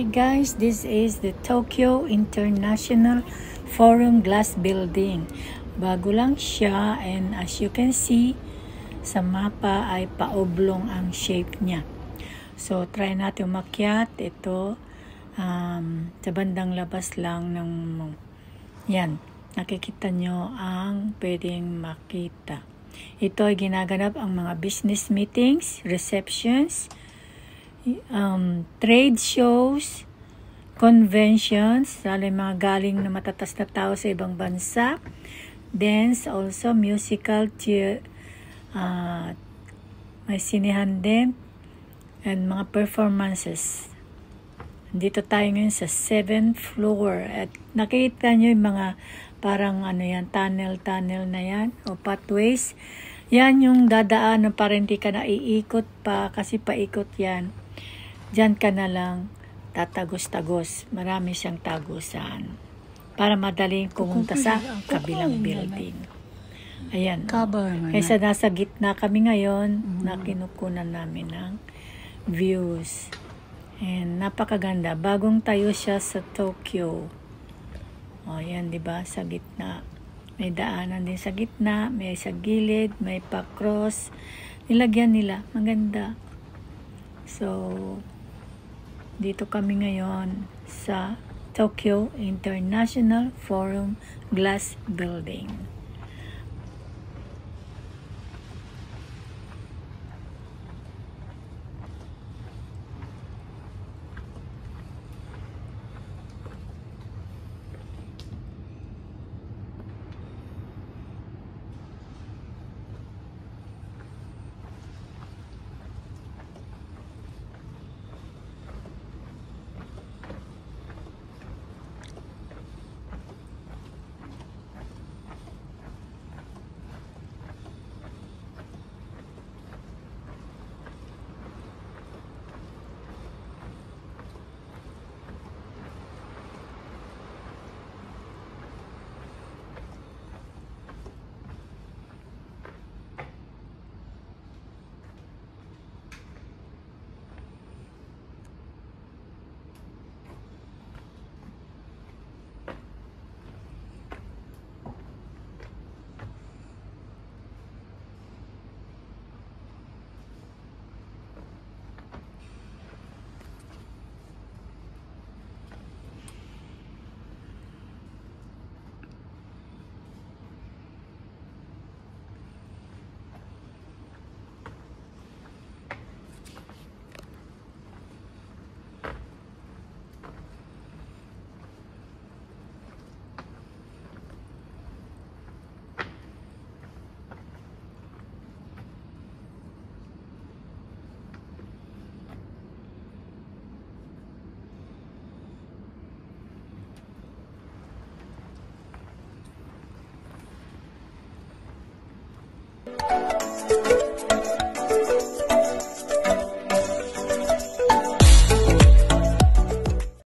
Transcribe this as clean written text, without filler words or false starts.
Hi guys, this is the Tokyo International Forum Glass Building. Bago lang siya, and as you can see sa mapa ay paoblong ang shape niya. So try natin umakyat. Ito sa bandang labas lang ng yan. Nakikita nyo ang pwedeng makita. Ito ay ginaganap ang mga business meetings, receptions, trade shows, conventions, lalo yung mga galing na matatas na tao sa ibang bansa, dance, also musical, may sinehan din, and mga performances. Dito tayo ngayon sa 7th floor at nakita nyo yung mga parang tunnel na yan o pathways. Yan yung dadaan para hindi ka na iikot pa kasi paikot yan. Diyan ka na lang tatagos-tagos. Marami siyang tagusan. Para madaling pumunta sa kabilang building. Ayan. Kaysa nasa gitna kami ngayon, na kinukunan namin ng views. And napakaganda. Bagong tayo siya sa Tokyo. O yan, diba? Sa gitna. May daanan din sa gitna. May sa gilid. May pa-cross. Nilagyan nila. Maganda. So, dito kami ngayon sa Tokyo International Forum Glass Building.